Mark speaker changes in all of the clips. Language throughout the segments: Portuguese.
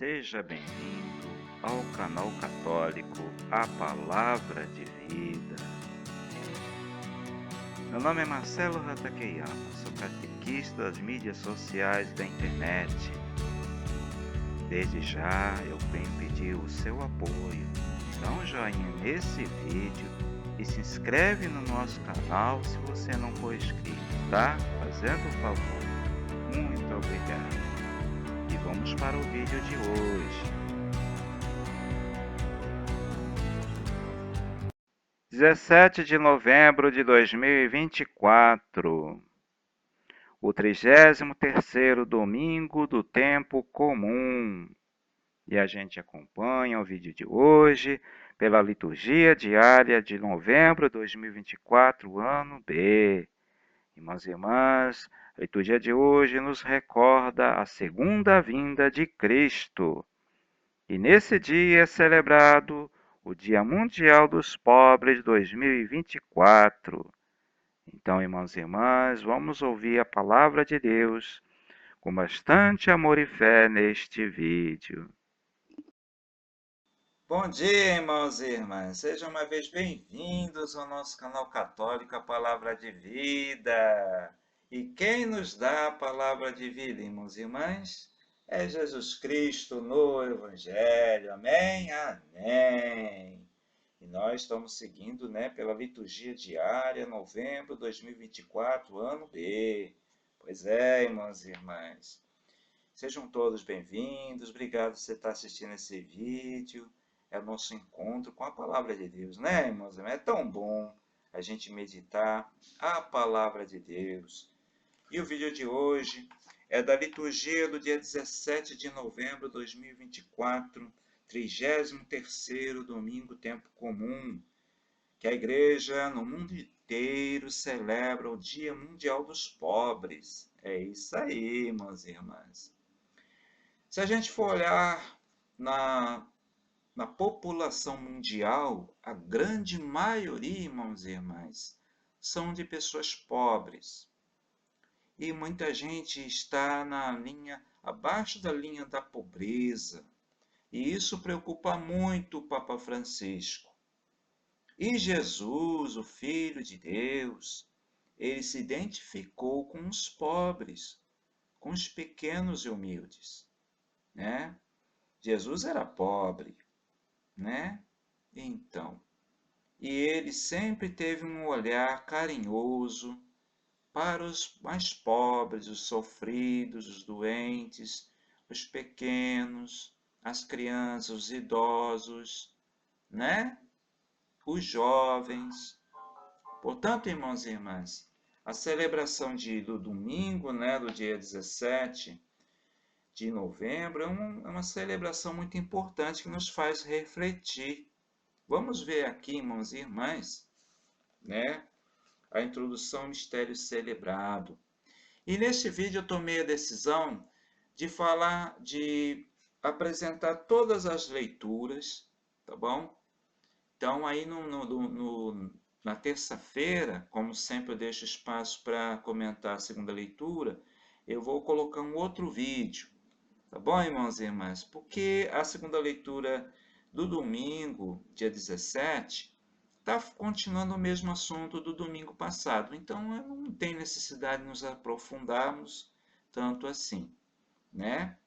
Speaker 1: Seja bem-vindo ao canal católico A Palavra de Vida. Meu nome é Marcelo Hatakeyama, sou catequista das mídias sociais da internet. Desde já eu venho pedir o seu apoio. Dá um joinha nesse vídeo e se inscreve no nosso canal se você não for inscrito, tá? Fazendo um favor. Muito obrigado. E vamos para o vídeo de hoje. 17 de novembro de 2024, o 33º domingo do tempo comum. E a gente acompanha o vídeo de hoje pela liturgia diária de novembro de 2024, ano B. Irmãos e irmãs, a liturgia de hoje nos recorda a segunda vinda de Cristo. E nesse dia é celebrado o Dia Mundial dos Pobres 2024. Então, irmãos e irmãs, vamos ouvir a palavra de Deus com bastante amor e fé neste vídeo.
Speaker 2: Bom dia, irmãos e irmãs. Sejam uma vez bem-vindos ao nosso canal católico, a Palavra de Vida. E quem nos dá a Palavra de Vida, irmãos e irmãs? É Jesus Cristo no Evangelho. Amém? Amém. E nós estamos seguindo, pela liturgia diária, novembro de 2024, ano B. Pois é, irmãos e irmãs. Sejam todos bem-vindos. Obrigado por você estar assistindo esse vídeo. É o nosso encontro com a Palavra de Deus, né, irmãos? É tão bom a gente meditar a Palavra de Deus. E o vídeo de hoje é da liturgia do dia 17 de novembro de 2024, 33º domingo, tempo comum, que a igreja no mundo inteiro celebra o Dia Mundial dos Pobres. É isso aí, irmãos e irmãs. Se a gente for olhar na população mundial, a grande maioria, irmãos e irmãs, são de pessoas pobres. E muita gente está abaixo da linha da pobreza. E isso preocupa muito o Papa Francisco. E Jesus, o Filho de Deus, ele se identificou com os pobres, com os pequenos e humildes, né? Jesus era pobre, né? Então, e ele sempre teve um olhar carinhoso para os mais pobres, os sofridos, os doentes, os pequenos, as crianças, os idosos, né? Os jovens. Portanto, irmãos e irmãs, a celebração do domingo, do dia 17 de novembro, é uma celebração muito importante que nos faz refletir. Vamos ver aqui, irmãos e irmãs, a introdução ao mistério celebrado. E neste vídeo eu tomei a decisão de apresentar todas as leituras, tá bom? Então, aí na terça-feira, como sempre eu deixo espaço para comentar a segunda leitura, eu vou colocar um outro vídeo, tá bom, irmãos e irmãs? Porque a segunda leitura do domingo, dia 17, está continuando o mesmo assunto do domingo passado. Então, não tem necessidade de nos aprofundarmos tanto assim, né?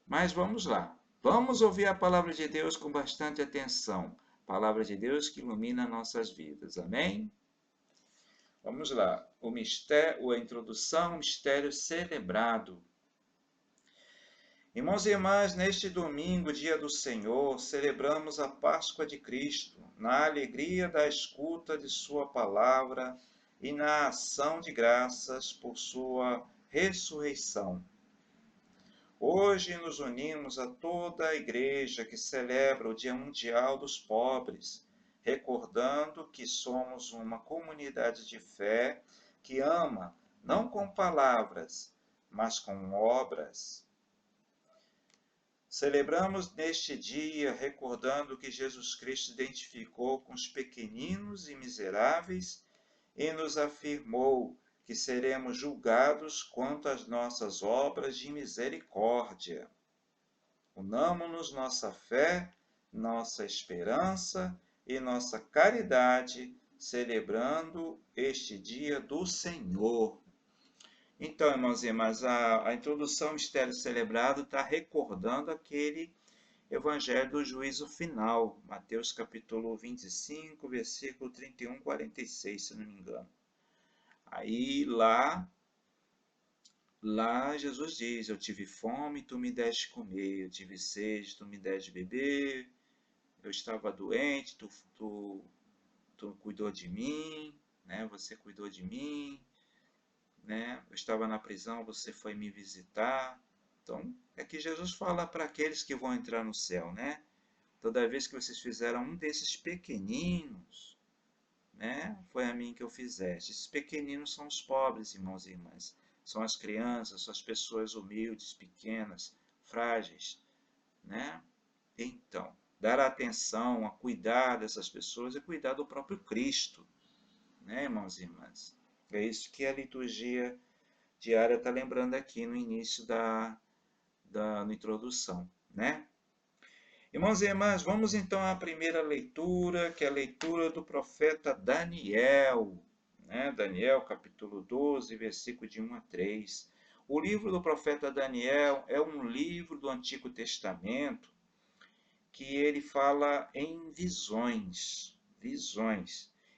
Speaker 2: Mas vamos lá. Vamos ouvir a palavra de Deus com bastante atenção. Palavra de Deus que ilumina nossas vidas. Amém? Vamos lá. A introdução, o mistério celebrado. Irmãos e irmãs, neste domingo, dia do Senhor, celebramos a Páscoa de Cristo, na alegria da escuta de sua palavra e na ação de graças por sua ressurreição. Hoje nos unimos a toda a igreja que celebra o Dia Mundial dos Pobres, recordando que somos uma comunidade de fé que ama, não com palavras, mas com obras. Celebramos neste dia recordando que Jesus Cristo se identificou com os pequeninos e miseráveis e nos afirmou que seremos julgados quanto às nossas obras de misericórdia. Unamos-nos nossa fé, nossa esperança e nossa caridade, celebrando este dia do Senhor. Então, irmãos e irmãs, a introdução Mistério Celebrado está recordando aquele Evangelho do Juízo Final, Mateus capítulo 25, versículo 31, 46, se não me engano. Aí lá Jesus diz, eu tive fome, tu me deste comer, eu tive sede, tu me deste beber, eu estava doente, tu cuidou de mim, né? Você cuidou de mim, né? Eu estava na prisão, você foi me visitar. Então, é que Jesus fala para aqueles que vão entrar no céu, né? Toda vez que vocês fizeram um desses pequeninos, né? Foi a mim que eu fizeste. Esses pequeninos são os pobres, irmãos e irmãs. São as crianças, são as pessoas humildes, pequenas, frágeis, né? Então, dar atenção, a cuidar dessas pessoas é cuidar do próprio Cristo, né, irmãos e irmãs? É isso que a liturgia diária está lembrando aqui no início da introdução, né? Irmãos e irmãs, vamos então à primeira leitura, que é a leitura do profeta Daniel, né? Daniel, capítulo 12, versículo de 1 a 3. O livro do profeta Daniel é um livro do Antigo Testamento que ele fala em visões.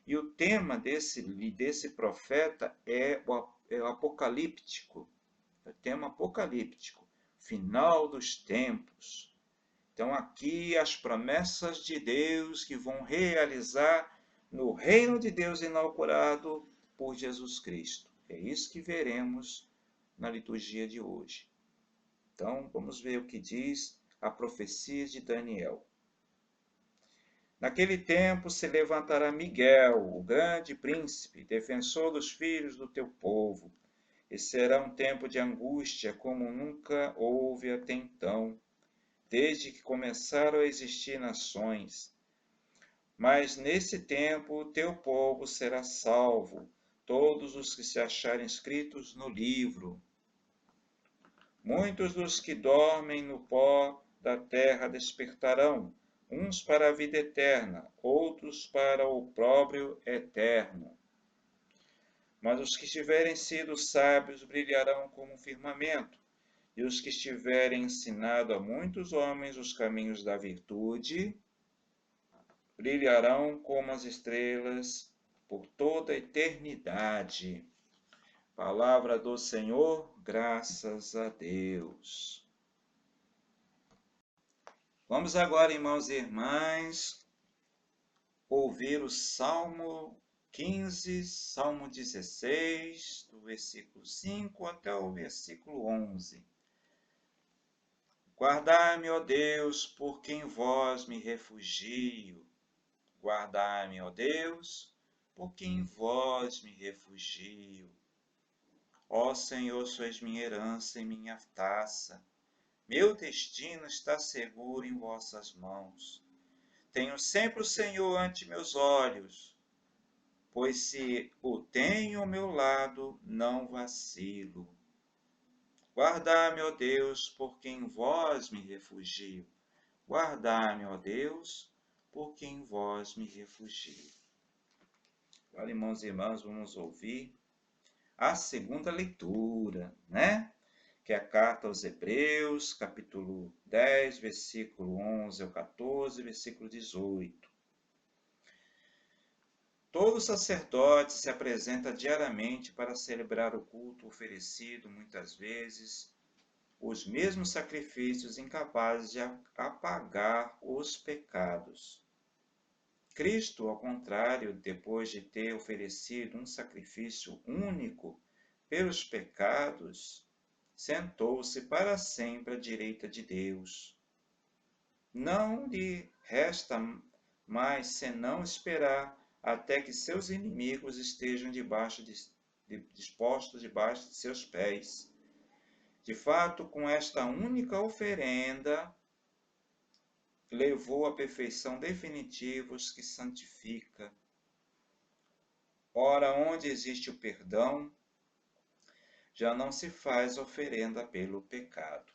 Speaker 2: E o tema desse profeta é o apocalíptico, é o tema apocalíptico, final dos tempos. Então, aqui as promessas de Deus que vão realizar no reino de Deus inaugurado por Jesus Cristo. É isso que veremos na liturgia de hoje. Então, vamos ver o que diz a profecia de Daniel. Naquele tempo se levantará Miguel, o grande príncipe, defensor dos filhos do teu povo, e será um tempo de angústia como nunca houve até então, desde que começaram a existir nações. Mas nesse tempo o teu povo será salvo, todos os que se acharem escritos no livro. Muitos dos que dormem no pó da terra despertarão, uns para a vida eterna, outros para o opróbrio eterno. Mas os que tiverem sido sábios brilharão como um firmamento, e os que tiverem ensinado a muitos homens os caminhos da virtude, brilharão como as estrelas por toda a eternidade. Palavra do Senhor, graças a Deus. Vamos agora, irmãos e irmãs, ouvir o Salmo 15, Salmo 16, do versículo 5 até o versículo 11. Guardai-me, ó Deus, porque em vós me refugio. Guardai-me, ó Deus, porque em vós me refugio. Ó Senhor, sois minha herança e minha taça. Meu destino está seguro em vossas mãos. Tenho sempre o Senhor ante meus olhos, pois se o tenho ao meu lado, não vacilo. Guardai-me, ó Deus, porque em vós me refugio. Guardai-me, ó Deus, porque em vós me refugio. Agora, irmãos e irmãs, vamos ouvir a segunda leitura, né? Que é a carta aos Hebreus, capítulo 10, versículo 11 ao 14, versículo 18. Todo sacerdote se apresenta diariamente para celebrar o culto oferecido, muitas vezes, os mesmos sacrifícios incapazes de apagar os pecados. Cristo, ao contrário, depois de ter oferecido um sacrifício único pelos pecados, sentou-se para sempre à direita de Deus. Não lhe resta mais senão esperar até que seus inimigos estejam dispostos debaixo de seus pés. De fato, com esta única oferenda, levou à perfeição definitiva os que santifica. Ora, onde existe o perdão, já não se faz oferenda pelo pecado.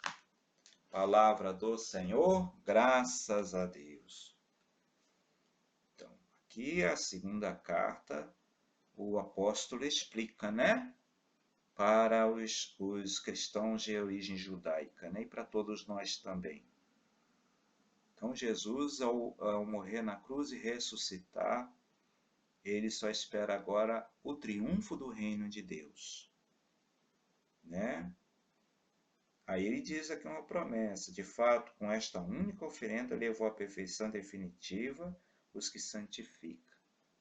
Speaker 2: Palavra do Senhor, graças a Deus. Então, aqui é a segunda carta, o apóstolo explica, né? Para os cristãos de origem judaica, né? E para todos nós também. Então, Jesus, ao morrer na cruz e ressuscitar, ele só espera agora o triunfo do reino de Deus, né? Aí ele diz aqui uma promessa: de fato, com esta única oferenda levou à perfeição definitiva os que santifica.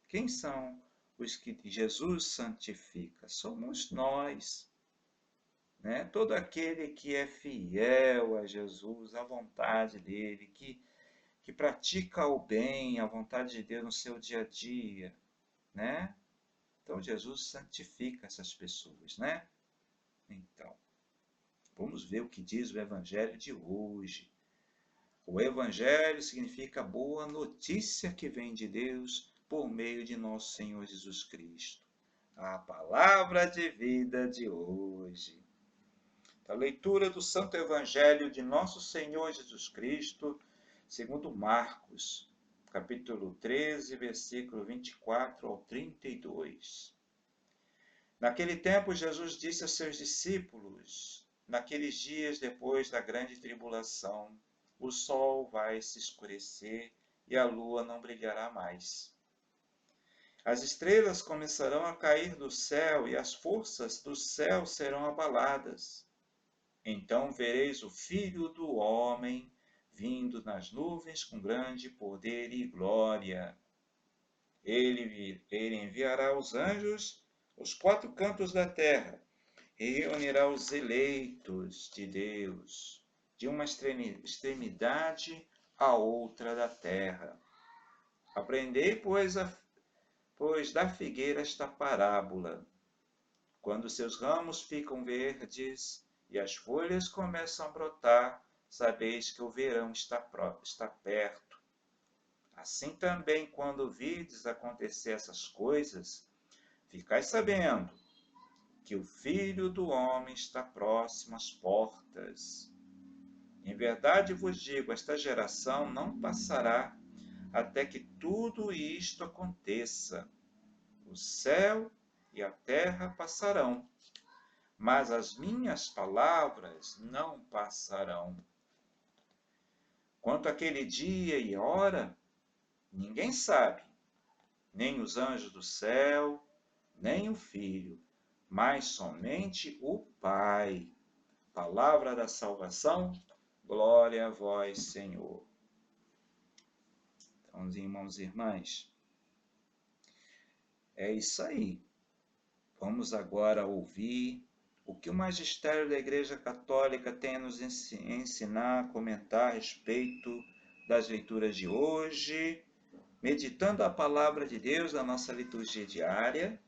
Speaker 2: Quem são os que Jesus santifica? Somos nós, né? Todo aquele que é fiel a Jesus, à vontade dele, que pratica o bem, a vontade de Deus no seu dia a dia, né? Então Jesus santifica essas pessoas, né? Então, vamos ver o que diz o Evangelho de hoje. O Evangelho significa boa notícia que vem de Deus por meio de nosso Senhor Jesus Cristo. A palavra de vida de hoje. A leitura do Santo Evangelho de nosso Senhor Jesus Cristo, segundo Marcos, capítulo 13, versículo 24 ao 32. Naquele tempo, Jesus disse a seus discípulos: naqueles dias depois da grande tribulação, o sol vai se escurecer e a lua não brilhará mais. As estrelas começarão a cair do céu e as forças do céu serão abaladas. Então vereis o Filho do Homem vindo nas nuvens com grande poder e glória. Ele enviará os anjos aos quatro cantos da terra e reunirá os eleitos de Deus de uma extremidade à outra da terra. Aprendei, pois da figueira esta parábola. Quando seus ramos ficam verdes e as folhas começam a brotar, sabeis que o verão está perto. Assim também, quando virdes acontecer essas coisas, ficai sabendo que o Filho do Homem está próximo às portas. Em verdade vos digo, esta geração não passará até que tudo isto aconteça. O céu e a terra passarão, mas as minhas palavras não passarão. Quanto àquele dia e hora, ninguém sabe, nem os anjos do céu, nem o Filho, mas somente o Pai. Palavra da salvação, glória a vós, Senhor. Então, irmãos e irmãs, é isso aí. Vamos agora ouvir o que o magistério da Igreja Católica tem a nos ensinar, comentar a respeito das leituras de hoje, meditando a palavra de Deus na nossa liturgia diária,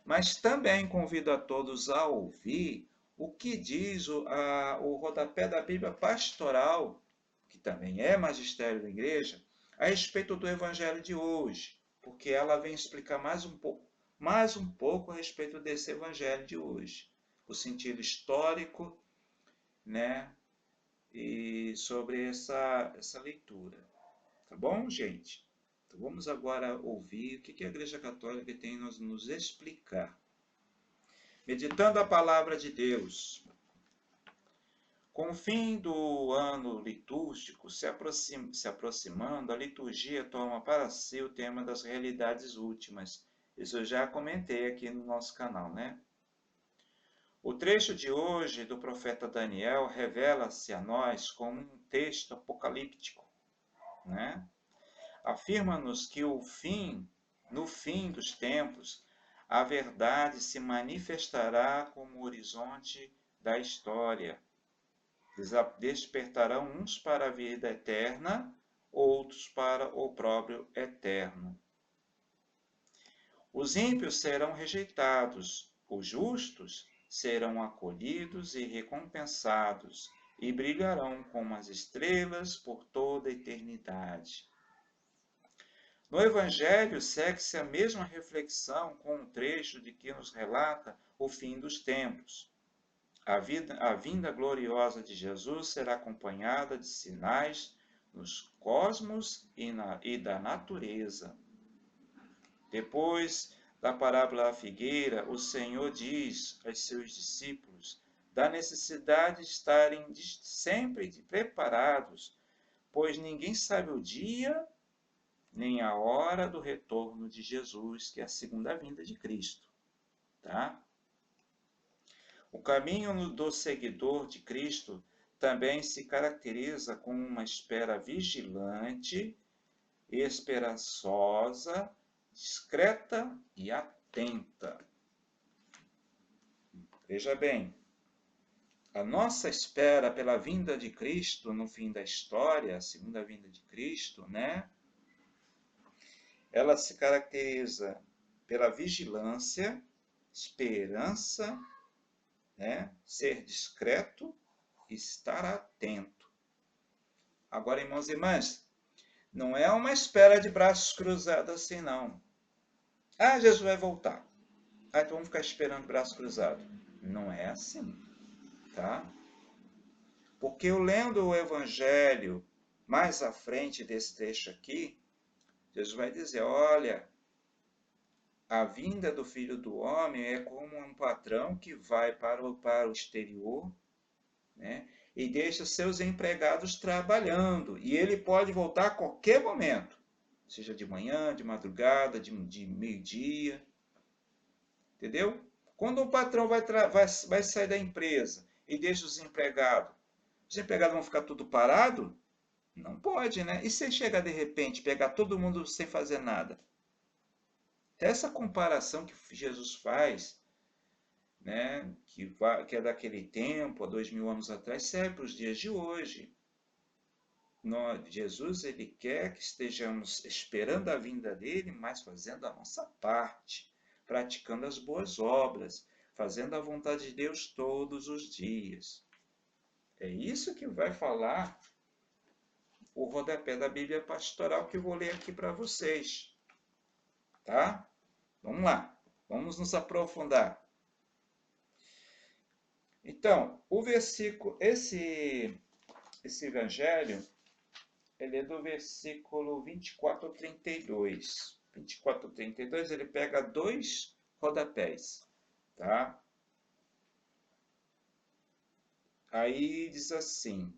Speaker 2: mas também convido a todos a ouvir o que diz o rodapé da Bíblia Pastoral, que também é magistério da Igreja, a respeito do Evangelho de hoje, porque ela vem explicar mais um pouco a respeito desse Evangelho de hoje, o sentido histórico, né, e sobre essa leitura. Tá bom, gente? Então vamos agora ouvir o que a Igreja Católica tem a nos explicar. Meditando a palavra de Deus. Com o fim do ano litúrgico se aproximando, a liturgia toma para si o tema das realidades últimas. Isso eu já comentei aqui no nosso canal, né? O trecho de hoje do profeta Daniel revela-se a nós como um texto apocalíptico, né? Afirma-nos que no fim dos tempos, a verdade se manifestará como o horizonte da história. Despertarão uns para a vida eterna, outros para o próprio eterno. Os ímpios serão rejeitados, os justos serão acolhidos e recompensados, e brilharão como as estrelas por toda a eternidade. No Evangelho segue-se a mesma reflexão com um trecho de que nos relata o fim dos tempos. A vinda gloriosa de Jesus será acompanhada de sinais nos cosmos e da natureza. Depois da parábola da figueira, o Senhor diz aos seus discípulos da necessidade de estarem sempre preparados, pois ninguém sabe o dia nem a hora do retorno de Jesus, que é a segunda vinda de Cristo, tá? O caminho do seguidor de Cristo também se caracteriza com uma espera vigilante, esperançosa, discreta e atenta. Veja bem, a nossa espera pela vinda de Cristo no fim da história, a segunda vinda de Cristo, né? Ela se caracteriza pela vigilância, esperança, né? Ser discreto e estar atento. Agora, irmãos e irmãs, não é uma espera de braços cruzados assim, não. Ah, Jesus vai voltar. Ah, então vamos ficar esperando braço cruzado. Não é assim, tá? Porque eu lendo o Evangelho, mais à frente desse trecho aqui, Jesus vai dizer, olha, a vinda do Filho do Homem é como um patrão que vai para o exterior, né? E deixa seus empregados trabalhando. E ele pode voltar a qualquer momento, seja de manhã, de madrugada, de meio-dia. Entendeu? Quando o patrão vai sair da empresa e deixa os empregados vão ficar tudo parado? Não pode, né? E se chegar de repente, pegar todo mundo sem fazer nada? Essa comparação que Jesus faz, né, que é daquele tempo, há 2000 anos atrás, serve para os dias de hoje. Jesus ele quer que estejamos esperando a vinda dele, mas fazendo a nossa parte, praticando as boas obras, fazendo a vontade de Deus todos os dias. É isso que vai falar o rodapé da Bíblia Pastoral que eu vou ler aqui para vocês. Tá? Vamos lá, vamos nos aprofundar. Então, o versículo, esse evangelho, ele é do versículo 24 ao 32. 24 ao 32, ele pega 2 rodapés, tá? Aí diz assim,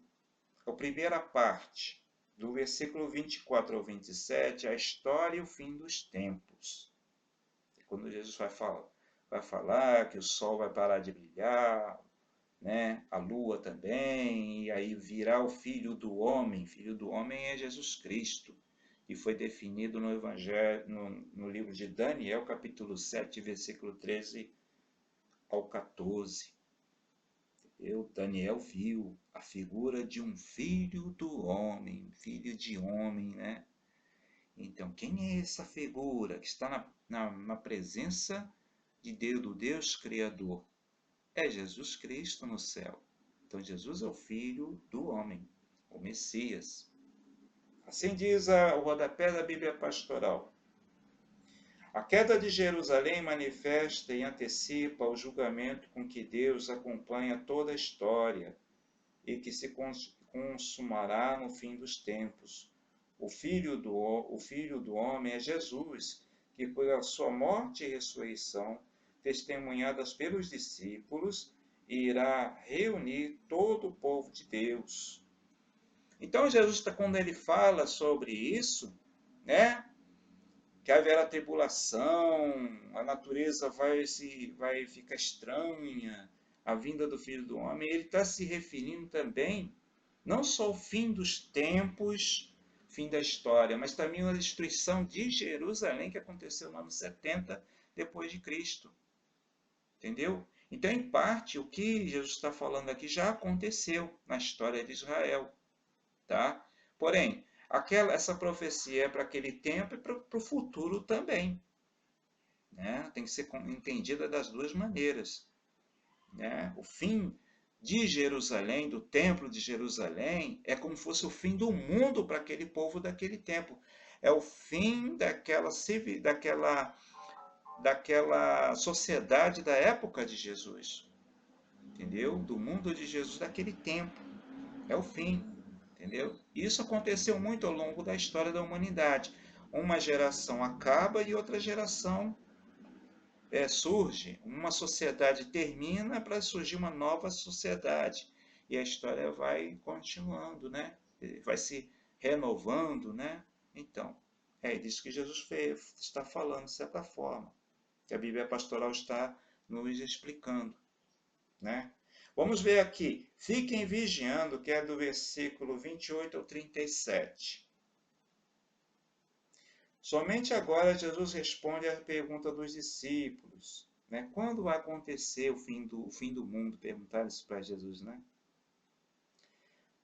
Speaker 2: a primeira parte, do versículo 24 ao 27, a história e o fim dos tempos. Quando Jesus vai falar que o sol vai parar de brilhar, né? A lua também, e aí virá o Filho do Homem. Filho do Homem é Jesus Cristo, e foi definido no Evangelho, no livro de Daniel, capítulo 7, versículo 13 ao 14. Daniel viu a figura de um filho do homem, filho de homem, né? Então, quem é essa figura que está na presença de Deus, do Deus Criador? É Jesus Cristo no céu. Então, Jesus é o Filho do homem, o Messias. Assim diz o rodapé da Bíblia Pastoral. A queda de Jerusalém manifesta e antecipa o julgamento com que Deus acompanha toda a história e que se consumará no fim dos tempos. O Filho do Homem é Jesus, que por sua morte e ressurreição, testemunhadas pelos discípulos, irá reunir todo o povo de Deus. Então, Jesus, quando ele fala sobre isso, né, que haverá tribulação, a natureza vai ficar estranha, a vinda do Filho do Homem, ele está se referindo também não só ao fim dos tempos, fim da história, mas também a destruição de Jerusalém que aconteceu no ano 70 depois de Cristo. Entendeu? Então, em parte, o que Jesus está falando aqui já aconteceu na história de Israel. Tá? Porém, essa profecia é para aquele tempo e para o futuro também. Né? Tem que ser entendida das duas maneiras. Né? O fim de Jerusalém, do templo de Jerusalém, é como se fosse o fim do mundo para aquele povo daquele tempo. É o fim daquela sociedade da época de Jesus. entendeu? Do mundo de Jesus daquele tempo. É o fim, entendeu? Isso aconteceu muito ao longo da história da humanidade. Uma geração acaba e outra geração surge. Uma sociedade termina para surgir uma nova sociedade. E a história vai continuando, né? Vai se renovando, né? Então, é disso que Jesus está falando, de certa forma. Que a Bíblia Pastoral está nos explicando, né? Vamos ver aqui. Fiquem vigiando, que é do versículo 28 ao 37. Somente agora Jesus responde à pergunta dos discípulos, né? Quando vai acontecer o fim do mundo? Perguntaram isso para Jesus, né?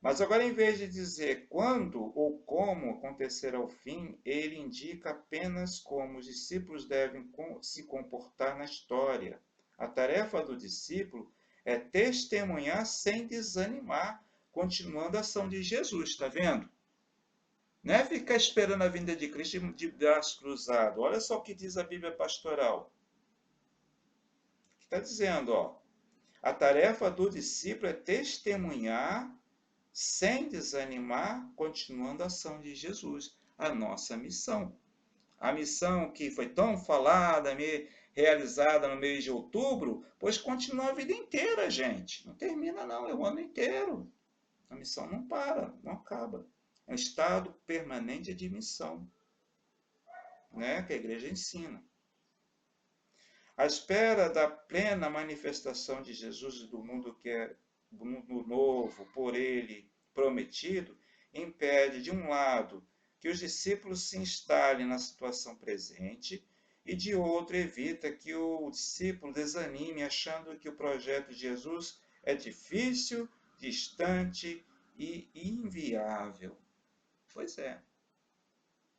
Speaker 2: Mas agora, em vez de dizer quando ou como acontecerá o fim, ele indica apenas como os discípulos devem se comportar na história. A tarefa do discípulo é testemunhar sem desanimar, continuando a ação de Jesus, está vendo? Não é ficar esperando a vinda de Cristo de braços cruzados. Olha só o que diz a Bíblia Pastoral. Está dizendo, ó, a tarefa do discípulo é testemunhar sem desanimar, continuando a ação de Jesus, a nossa missão. A missão que foi tão falada, realizada no mês de outubro, pois continua a vida inteira, gente. Não termina não, é o ano inteiro. A missão não para, não acaba. É um estado permanente de missão, né, que a igreja ensina. À espera da plena manifestação de Jesus e do mundo que é do mundo novo por ele prometido, impede, de um lado, que os discípulos se instalem na situação presente e, de outro, evita que o discípulo desanime achando que o projeto de Jesus é difícil, distante e inviável. Pois é.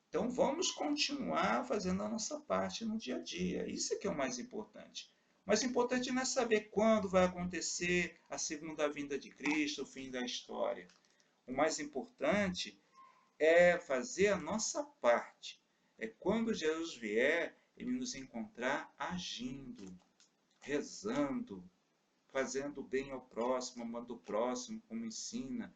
Speaker 2: Então vamos continuar fazendo a nossa parte no dia a dia. Isso é que é o mais importante. O mais importante não é saber quando vai acontecer a segunda vinda de Cristo, o fim da história. O mais importante é fazer a nossa parte. É quando Jesus vier, ele nos encontrar agindo, rezando, fazendo bem ao próximo, amando o próximo, como ensina,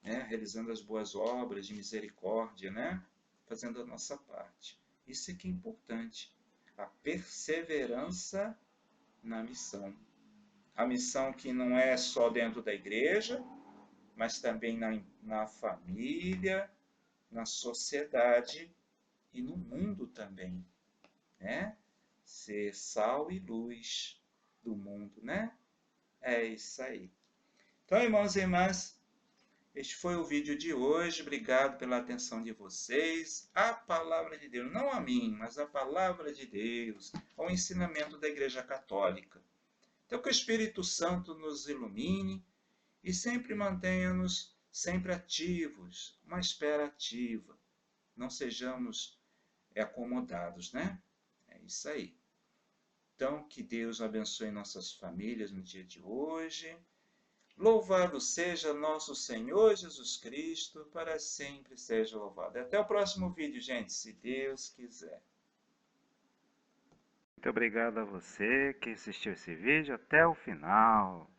Speaker 2: né? Realizando as boas obras de misericórdia, né? Fazendo a nossa parte. Isso é que é importante. A perseverança na missão. A missão que não é só dentro da igreja, mas também na família, na sociedade e no mundo também, né? Ser sal e luz do mundo, né? É isso aí. Então, irmãos e irmãs, este foi o vídeo de hoje. Obrigado pela atenção de vocês. A palavra de Deus, não a mim, mas a palavra de Deus, ao ensinamento da Igreja Católica. Então, que o Espírito Santo nos ilumine e sempre mantenha-nos sempre ativos, uma espera ativa. Não sejamos acomodados, né? É isso aí. Então, que Deus abençoe nossas famílias no dia de hoje. Louvado seja nosso Senhor Jesus Cristo, para sempre seja louvado. Até o próximo vídeo, gente, se Deus quiser.
Speaker 1: Muito obrigado a você que assistiu esse vídeo até o final.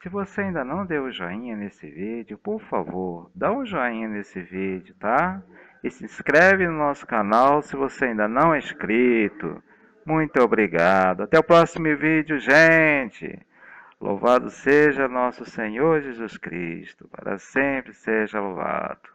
Speaker 1: Se você ainda não deu o joinha nesse vídeo, por favor, dá um joinha nesse vídeo, tá? E se inscreve no nosso canal se você ainda não é inscrito. Muito obrigado. Até o próximo vídeo, gente. Louvado seja nosso Senhor Jesus Cristo, para sempre seja louvado.